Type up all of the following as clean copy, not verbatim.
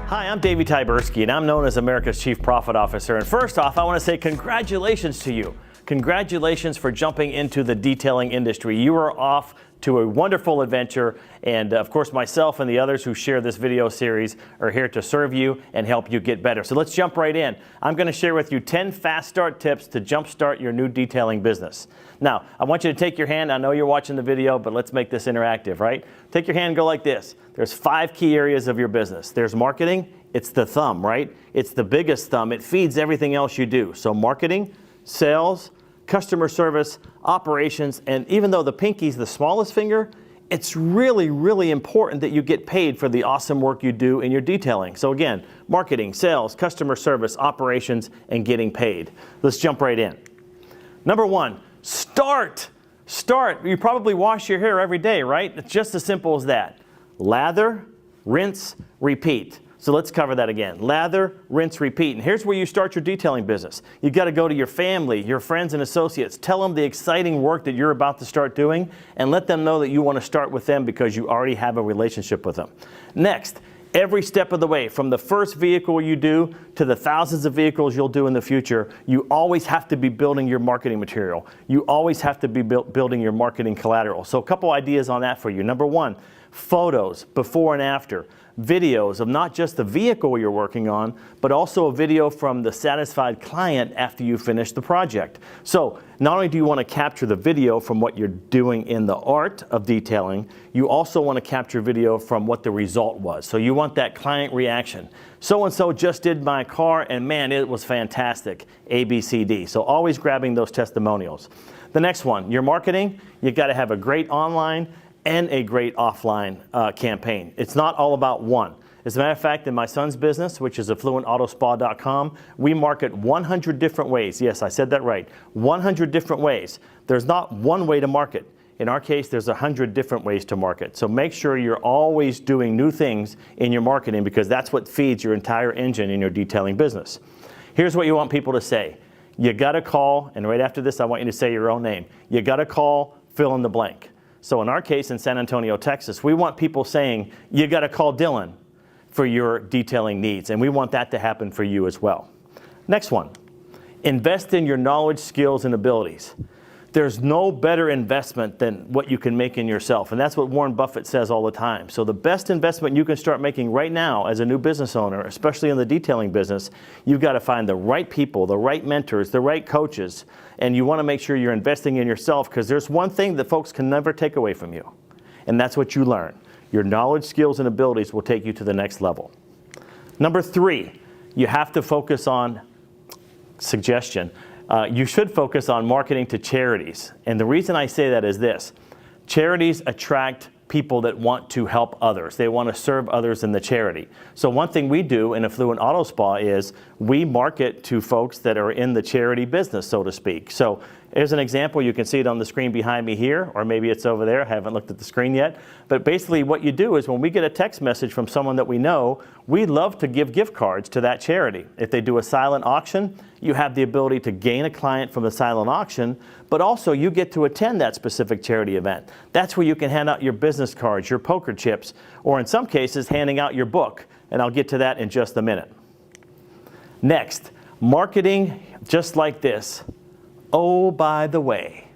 Hi, I'm Davey Tyberski, and I'm known as America's Chief Profit Officer. And first off, I want to say congratulations to you. Congratulations for jumping into the detailing industry. You are off to a wonderful adventure, and of course myself and the others who share this video series are here to serve you and help you get better. So let's jump right in. I'm going to share with you 10 fast start tips to jumpstart your new detailing business. Now, I want you to take your hand. I know you're watching the video, but let's make this interactive, right? Take your hand and go like this. There's 5 key areas of your business. There's marketing. It's the thumb, right? It's the biggest thumb. It feeds everything else you do. So marketing, sales, customer service, operations, and even though the pinky's the smallest finger, it's really, really important that you get paid for the awesome work you do in your detailing. So again, marketing, sales, customer service, operations, and getting paid. Let's jump right in. Number 1, start. Start. You probably wash your hair every day, right? It's just as simple as that. Lather, rinse, repeat. So let's cover that again. Lather, rinse, repeat. And here's where you start your detailing business. You've got to go to your family, your friends and associates. Tell them the exciting work that you're about to start doing and let them know that you want to start with them because you already have a relationship with them. Next, every step of the way, from the first vehicle you do to the thousands of vehicles you'll do in the future, you always have to be building your marketing material. You always have to be building your marketing collateral. So a couple ideas on that for you. Number 1, photos before and after. Videos of not just the vehicle you're working on, but also a video from the satisfied client after you finish the project. So not only do you want to capture the video from what you're doing in the art of detailing, you also want to capture video from what the result was. So you want that client reaction. So-and-so just did my car and man, it was fantastic. A, B, C, D. So always grabbing those testimonials. The next one, your marketing, you've got to have a great online and a great offline campaign. It's not all about one. As a matter of fact, in my son's business, which is affluentautospa.com, we market 100 different ways. Yes, I said that right. 100 different ways. There's not one way to market. In our case, there's 100 different ways to market. So make sure you're always doing new things in your marketing because that's what feeds your entire engine in your detailing business. Here's what you want people to say. You gotta call, and right after this, I want you to say your own name. You gotta call, fill in the blank. So in our case in San Antonio, Texas, we want people saying, you got to call Dylan for your detailing needs. And we want that to happen for you as well. Next one, invest in your knowledge, skills, and abilities. There's no better investment than what you can make in yourself. And that's what Warren Buffett says all the time. So the best investment you can start making right now as a new business owner, especially in the detailing business, you've got to find the right people, the right mentors, the right coaches, and you want to make sure you're investing in yourself because there's one thing that folks can never take away from you, and that's what you learn. Your knowledge, skills, and abilities will take you to the next level. Number 3, you have to focus on suggestion. You should focus on marketing to charities. And the reason I say that is this. Charities attract people that want to help others. They want to serve others in the charity. So one thing we do in Affluent Auto Spa is we market to folks that are in the charity business, so to speak. So here's an example. You can see it on the screen behind me here, or maybe it's over there. I haven't looked at the screen yet. But basically what you do is when we get a text message from someone that we know, we love to give gift cards to that charity. If they do a silent auction, you have the ability to gain a client from the silent auction, but also you get to attend that specific charity event. That's where you can hand out your business cards, your poker chips, or in some cases, handing out your book. And I'll get to that in just a minute. Next, marketing just like this. Oh, by the way.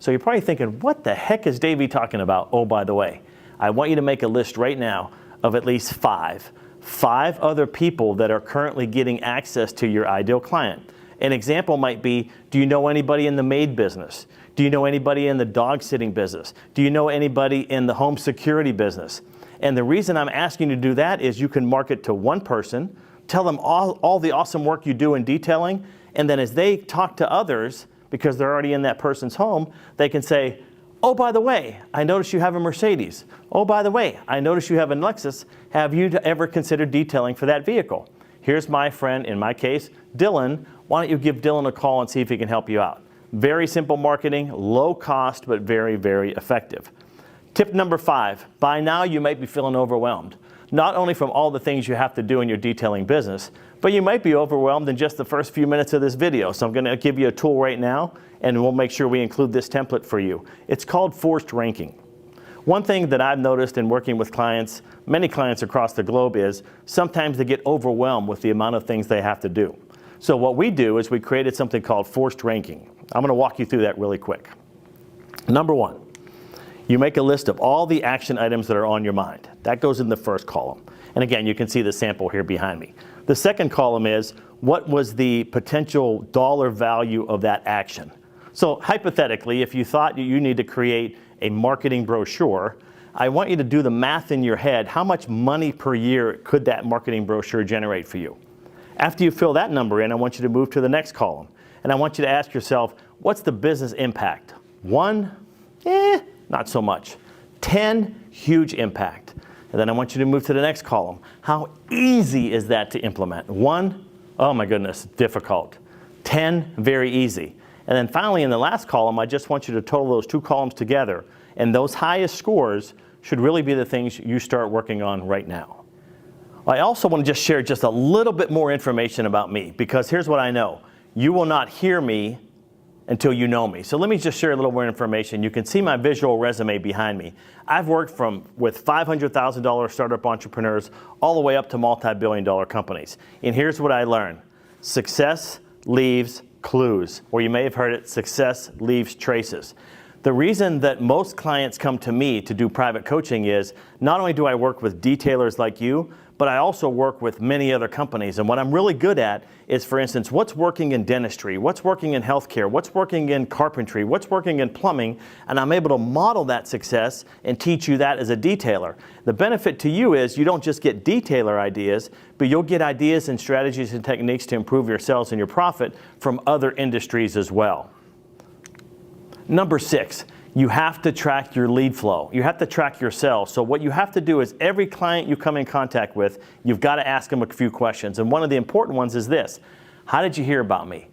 So you're probably thinking, what the heck is Davey talking about? Oh, by the way. I want you to make a list right now of at least 5 other people that are currently getting access to your ideal client. An example might be, do you know anybody in the maid business? Do you know anybody in the dog sitting business? Do you know anybody in the home security business? And the reason I'm asking you to do that is you can market to one person, tell them all the awesome work you do in detailing, and then as they talk to others, because they're already in that person's home, they can say, oh, by the way, I noticed you have a Mercedes. Oh, by the way, I noticed you have a Lexus. Have you ever considered detailing for that vehicle? Here's my friend, in my case, Dylan. Why don't you give Dylan a call and see if he can help you out? Very simple marketing, low cost, but very, very effective. Tip number 5, by now you might be feeling overwhelmed. Not only from all the things you have to do in your detailing business, but you might be overwhelmed in just the first few minutes of this video. So I'm going to give you a tool right now, and we'll make sure we include this template for you. It's called forced ranking. One thing that I've noticed in working with clients, many clients across the globe, is sometimes they get overwhelmed with the amount of things they have to do. So what we do is we created something called forced ranking. I'm going to walk you through that really quick. Number one, you make a list of all the action items that are on your mind. That goes in the first column. And again, you can see the sample here behind me. The second column is, what was the potential dollar value of that action? So hypothetically, if you thought you need to create a marketing brochure, I want you to do the math in your head. How much money per year could that marketing brochure generate for you? After you fill that number in, I want you to move to the next column. And I want you to ask yourself, what's the business impact? 1? Not so much. 10? Huge impact. And then I want you to move to the next column. How easy is that to implement? 1? Oh my goodness, difficult. 10? Very easy. And then finally, in the last column, I just want you to total those two columns together. And those highest scores should really be the things you start working on right now. I also want to just share just a little bit more information about me, because here's what I know. You will not hear me until you know me. So let me just share a little more information. You can see my visual resume behind me. I've worked with $500,000 startup entrepreneurs all the way up to multi-billion-dollar companies. And here's what I learned. Success leaves clues, or you may have heard it, success leaves traces. The reason that most clients come to me to do private coaching is not only do I work with detailers like you, but I also work with many other companies. And what I'm really good at is, for instance, what's working in dentistry, what's working in healthcare, what's working in carpentry, what's working in plumbing, and I'm able to model that success and teach you that as a detailer. The benefit to you is you don't just get detailer ideas, but you'll get ideas and strategies and techniques to improve your sales and your profit from other industries as well. Number 6. You have to track your lead flow. You have to track your sales. So what you have to do is every client you come in contact with, you've got to ask them a few questions. And one of the important ones is this: how did you hear about me?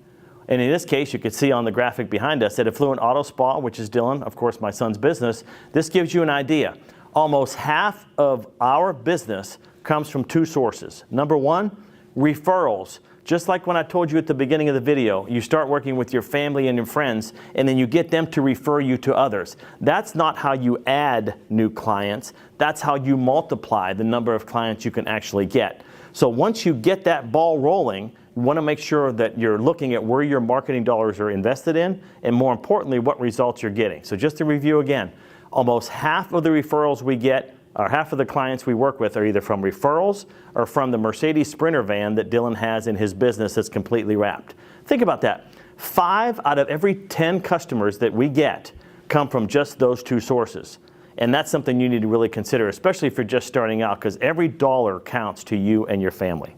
And in this case, you could see on the graphic behind us at Affluent Auto Spa, which is Dylan, of course, my son's business. This gives you an idea. Almost half of our business comes from 2 sources. Number 1, referrals. Just like when I told you at the beginning of the video, you start working with your family and your friends, and then you get them to refer you to others. That's not how you add new clients. That's how you multiply the number of clients you can actually get. So once you get that ball rolling, you want to make sure that you're looking at where your marketing dollars are invested in, and more importantly, what results you're getting. So just to review again, almost half of the referrals we get, or half of the clients we work with, are either from referrals or from the Mercedes Sprinter van that Dylan has in his business that's completely wrapped. Think about that. 5 out of every 10 customers that we get come from just those 2 sources. And that's something you need to really consider, especially if you're just starting out, because every dollar counts to you and your family.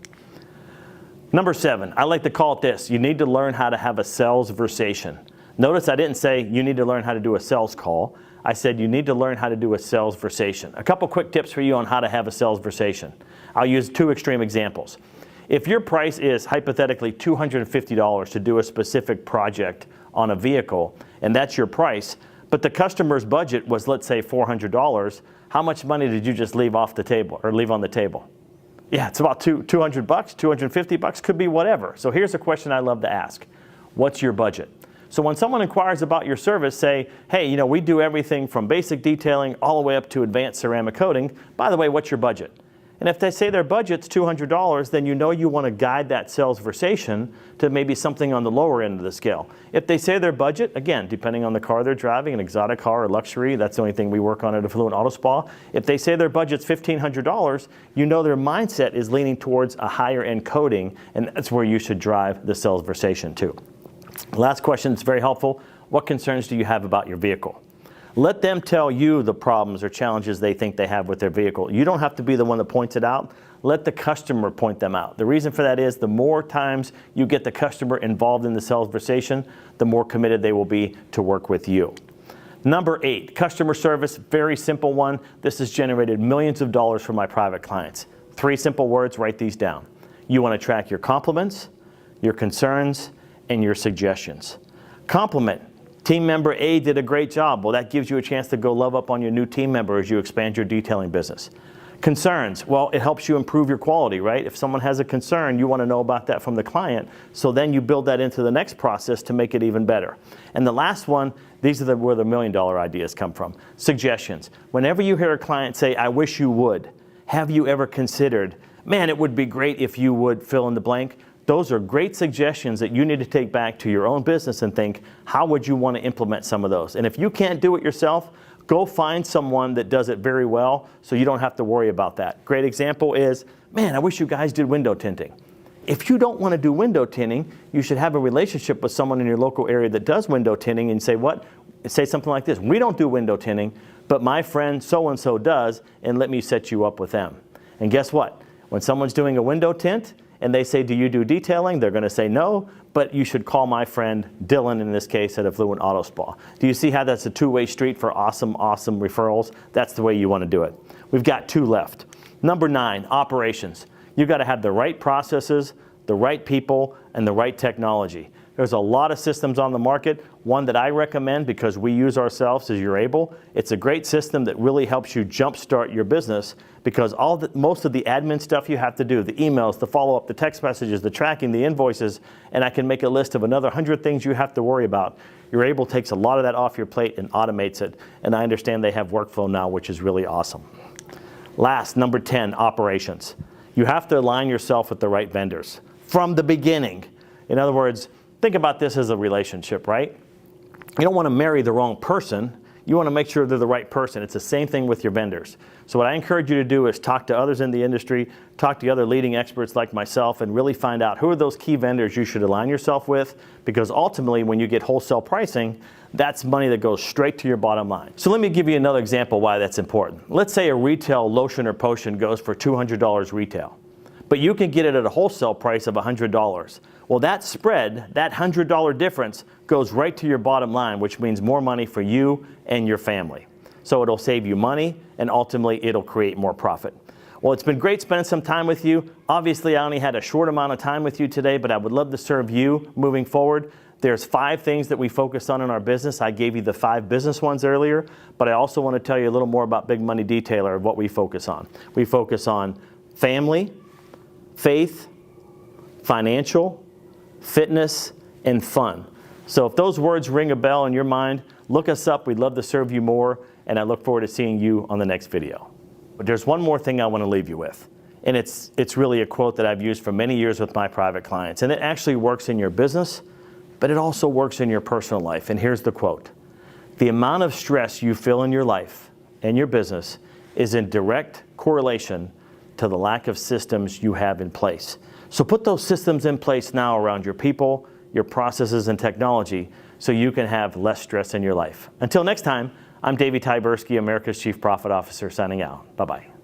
Number 7, I like to call it this: you need to learn how to have a sales versation. Notice I didn't say you need to learn how to do a sales call. I said you need to learn how to do a sales versation. A couple quick tips for you on how to have a sales versation. I'll use 2 extreme examples. If your price is hypothetically $250 to do a specific project on a vehicle, and that's your price, but the customer's budget was, let's say, $400, how much money did you just leave off the table, or leave on the table? Yeah, it's about $200, $250, could be whatever. So here's a question I love to ask. What's your budget? So when someone inquires about your service, say, hey, we do everything from basic detailing all the way up to advanced ceramic coating. By the way, what's your budget? And if they say their budget's $200, then you want to guide that sales versation to maybe something on the lower end of the scale. If they say their budget, again, depending on the car they're driving, an exotic car or luxury, that's the only thing we work on at Affluent Auto Spa. If they say their budget's $1,500, their mindset is leaning towards a higher end coating, and that's where you should drive the sales versation too. Last question is very helpful. What concerns do you have about your vehicle? Let them tell you the problems or challenges they think they have with their vehicle. You don't have to be the one that points it out. Let the customer point them out. The reason for that is the more times you get the customer involved in the sales versation, the more committed they will be to work with you. Number 8, customer service, very simple one. This has generated millions of dollars for my private clients. 3 simple words, write these down. You want to track your compliments, your concerns, and your suggestions. Compliment. Team member A did a great job. Well, that gives you a chance to go love up on your new team member as you expand your detailing business. Concerns, well, it helps you improve your quality, right? If someone has a concern, you want to know about that from the client, so then you build that into the next process to make it even better. And the last one, these are where the $1 million ideas come from. Suggestions. Whenever you hear a client say, I wish you would, have you ever considered, man, it would be great if you would fill in the blank? Those are great suggestions that you need to take back to your own business and think, how would you want to implement some of those? And if you can't do it yourself, go find someone that does it very well so you don't have to worry about that. Great example is, man, I wish you guys did window tinting. If you don't want to do window tinting, you should have a relationship with someone in your local area that does window tinting and say, say something like this, we don't do window tinting, but my friend so-and-so does, and let me set you up with them. And guess what? When someone's doing a window tint and they say, do you do detailing? They're going to say no, but you should call my friend Dylan, in this case, at Affluent Auto Spa. Do you see how that's a two-way street for awesome, awesome referrals? That's the way you want to do it. We've got 2 left. Number 9, operations. You've got to have the right processes, the right people, and the right technology. There's a lot of systems on the market. One that I recommend because we use ourselves is YourAble. It's a great system that really helps you jumpstart your business because most of the admin stuff you have to do, the emails, the follow-up, the text messages, the tracking, the invoices, and I can make a list of another 100 things you have to worry about. YourAble takes a lot of that off your plate and automates it. And I understand they have workflow now, which is really awesome. Last, number 10, operations. You have to align yourself with the right vendors from the beginning. In other words, think about this as a relationship, right? You don't want to marry the wrong person. You want to make sure they're the right person. It's the same thing with your vendors. So what I encourage you to do is talk to others in the industry, talk to other leading experts like myself, and really find out who are those key vendors you should align yourself with, because ultimately when you get wholesale pricing, that's money that goes straight to your bottom line. So let me give you another example why that's important. Let's say a retail lotion or potion goes for $200 retail, but you can get it at a wholesale price of $100. Well, that spread, that $100 difference goes right to your bottom line, which means more money for you and your family. So it'll save you money, and ultimately it'll create more profit. Well, it's been great spending some time with you. Obviously, I only had a short amount of time with you today, but I would love to serve you moving forward. There's 5 things that we focus on in our business. I gave you the 5 business ones earlier, but I also want to tell you a little more about Big Money Detailer and what we focus on. We focus on family, faith, financial, fitness, and fun. So if those words ring a bell in your mind, look us up. We'd love to serve you more, and I look forward to seeing you on the next video. But there's one more thing I want to leave you with, and it's really a quote that I've used for many years with my private clients, and it actually works in your business, but it also works in your personal life. And here's the quote: the amount of stress you feel in your life and your business is in direct correlation to the lack of systems you have in place. So put those systems in place now around your people, your processes, and technology so you can have less stress in your life. Until next time, I'm Davey Tyberski, America's Chief Profit Officer, signing out. Bye-bye.